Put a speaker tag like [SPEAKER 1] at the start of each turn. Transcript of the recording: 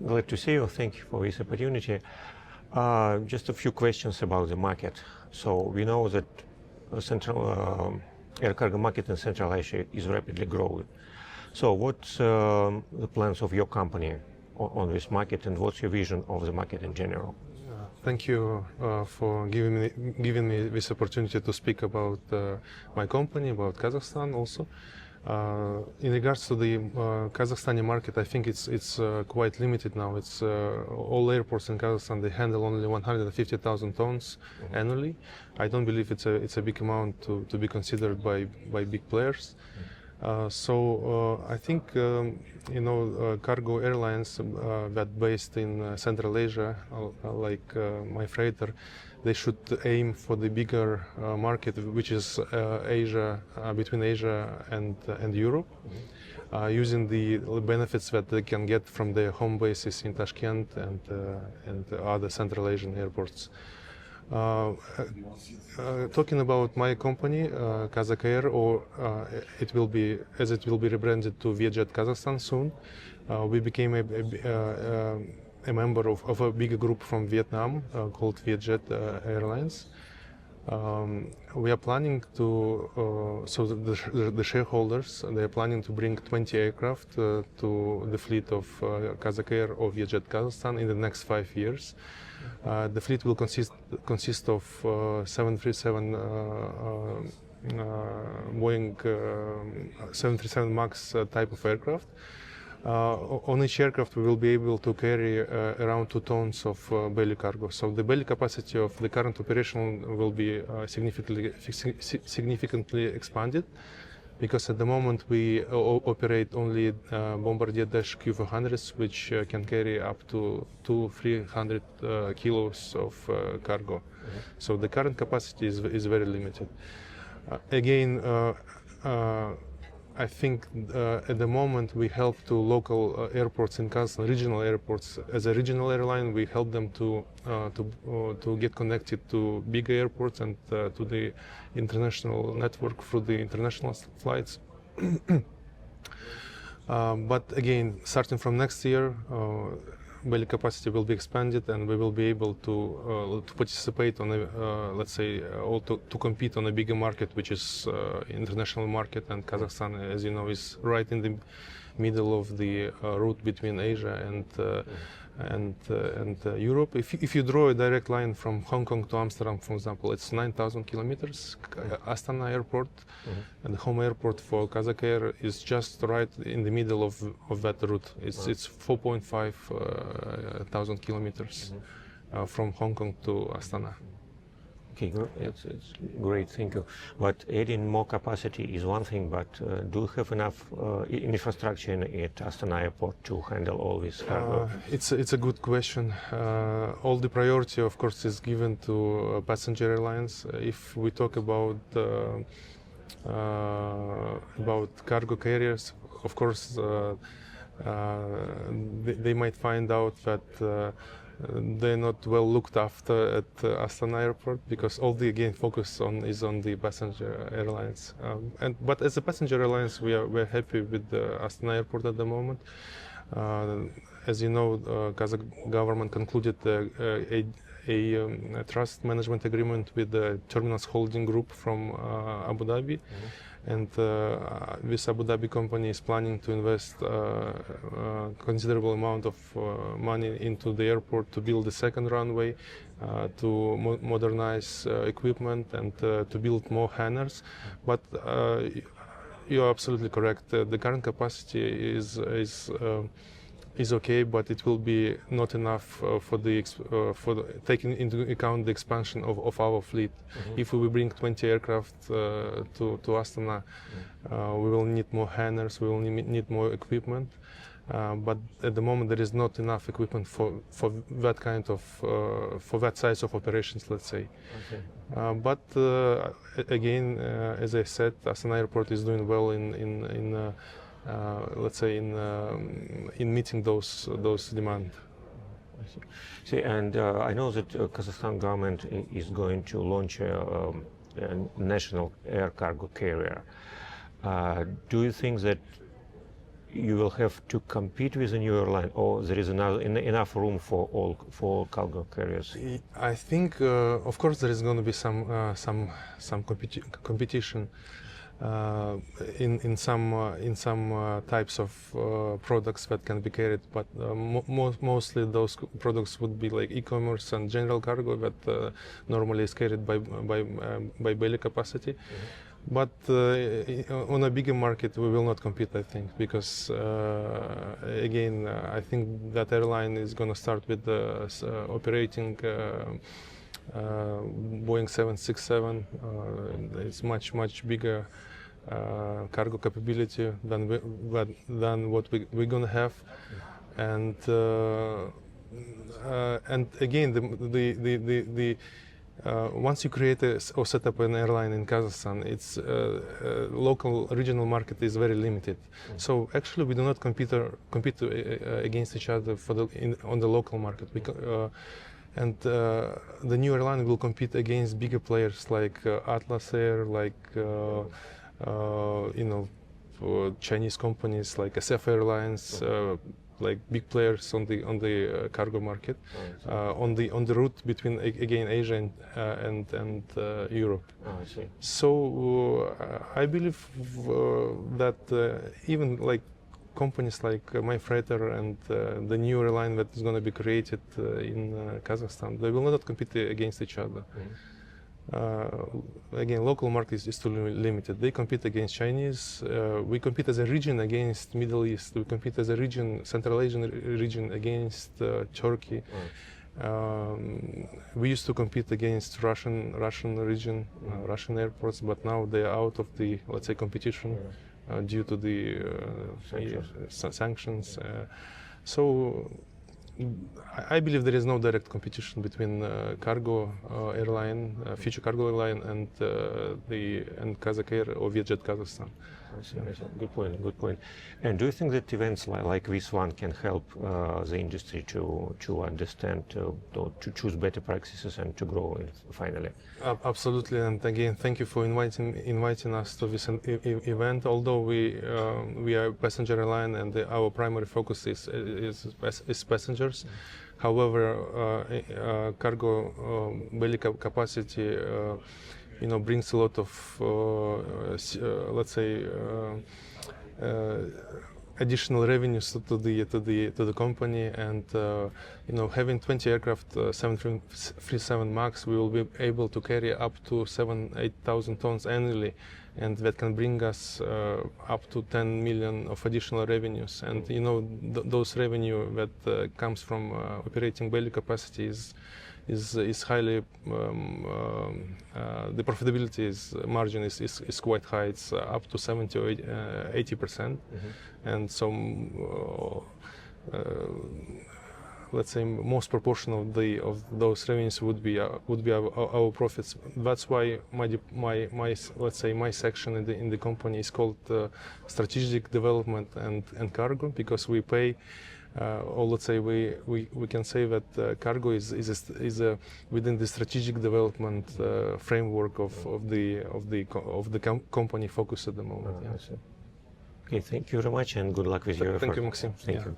[SPEAKER 1] Glad to see you. Thank you for this opportunity. Just a few questions about the market. So we know that central air cargo market in Central Asia is rapidly growing. So what's the plans of your company on this market, and what's your vision of the market in general?
[SPEAKER 2] Thank you for giving me this opportunity to speak about my company, about Kazakhstan also. In regards to the Kazakhstani market, I think it's quite limited now. It's all airports in Kazakhstan, they handle only 150,000 tons annually. I don't believe it's a big amount to be considered by big players. So I think cargo airlines that based in Central Asia, like my freighter, they should aim for the bigger market, which is Asia, between Asia and Europe, using the benefits that they can get from their home bases in Tashkent and other Central Asian airports. Talking about my company, Kazakh Air, or it will be rebranded to Vietjet Kazakhstan soon. We became a member of a bigger group from Vietnam called Vietjet Airlines. We are planning to, so the shareholders, they are planning to bring 20 aircraft to the fleet of Kazakh Air or Vietjet Kazakhstan in the next 5 years. The fleet will consist of 737 Boeing 737 MAX type of aircraft. On each aircraft we will be able to carry around 2 tons of belly cargo. So the belly capacity of the current operation will be significantly expanded, because at the moment we operate only Bombardier Dash Q400s, which can carry up to 200-300 kilos of cargo. So the current capacity is very limited. Again, I think at the moment we help to local airports in Kazakhstan, regional airports. As a regional airline, we help them to get connected to big airports and to the international network through the international flights. But again, starting from next year, belly capacity will be expanded, and we will be able to participate on a, let's say, or to compete on a bigger market, which is international market. And Kazakhstan, as you know, is right in the middle of the route between Asia and Europe. If you draw a direct line from Hong Kong to Amsterdam, for example, it's 9,000 kilometers. Astana Airport, and the home airport for Kazakh Air, is just right in the middle of that route. It's 4.5 thousand kilometers from Hong Kong to Astana.
[SPEAKER 1] Okay, it's great, thank you. But adding more capacity is one thing, but do you have enough infrastructure at Astana Airport to handle all this cargo?
[SPEAKER 2] It's a good question. All the priority, of course, is given to passenger airlines. If we talk about cargo carriers, of course, they might find out that they're not well looked after at Astana Airport, because all the focus is on the passenger airlines. But as a passenger airlines, we're happy with the Astana Airport at the moment. As you know, Kazakh government concluded a trust management agreement with the Terminals Holding Group from Abu Dhabi. And this Abu Dhabi company is planning to invest considerable amount of money into the airport to build a second runway, to modernize equipment, and to build more hangars. But you're absolutely correct. The current capacity is okay, but it will be not enough for taking into account the expansion of our fleet. If we will bring 20 aircraft to Astana, we will need more hangars, we will need more equipment. But at the moment there is not enough equipment for that kind of for that size of operations, let's say. But again, as I said, Astana Airport is doing well in let's say in meeting those demand.
[SPEAKER 1] See, and I know that Kazakhstan government is going to launch a national air cargo carrier. Do you think that you will have to compete with a new airline, or there is enough room for all cargo carriers?
[SPEAKER 2] I think, of course, there is going to be some competition in some types of products that can be carried, but mostly those products would be like e-commerce and general cargo that normally is carried by belly capacity. But on a bigger market, we will not compete, I think, because again, I think that airline is going to start with operating Boeing 767. It's much bigger cargo capability than what we're going to have, and again, the once you create or set up an airline in Kazakhstan, its local regional market is very limited. So actually, we do not compete against each other on the local market. And the new airline will compete against bigger players like Atlas Air, like Chinese companies like SF Airlines. Like big players on the cargo market, on the route between again Asia and Europe.
[SPEAKER 1] Oh, I see.
[SPEAKER 2] So I believe that even like companies like MyFreighter and the new airline that is going to be created in Kazakhstan, they will not compete against each other. Again, local market is too limited. They compete against Chinese. We compete as a region against Middle East. We compete as a region, Central Asian region against Turkey. We used to compete against Russian region, Russian airports, but now they are out of the, let's say, competition due to the sanctions. So I believe there is no direct competition between cargo airline, future cargo airline, and Kazakh Air or Vietjet Kazakhstan.
[SPEAKER 1] I see. Good point. And do you think that events like this one can help the industry to understand, to choose better practices and to grow finally?
[SPEAKER 2] Absolutely. And again, thank you for inviting us to this event. Although we are a passenger airline and our primary focus is passengers. However, cargo belly capacity brings a lot of let's say additional revenues to the company, and having 20 aircraft 737 MAX, we will be able to carry up to 8,000 tons annually, and that can bring us up to 10 million of additional revenues. And those revenue that comes from operating belly capacity is highly the profitability margin is quite high. It's up to 70 or 80%, and so let's say most proportion of those revenues would be our profits. That's why my section in the company is called strategic development and cargo, because we pay. Or let's say we can say that cargo is within the strategic development framework of the company focus at the moment.
[SPEAKER 1] Okay, thank you very much, and good luck with your effort.
[SPEAKER 2] Thank you, Maxim.
[SPEAKER 1] Thank you.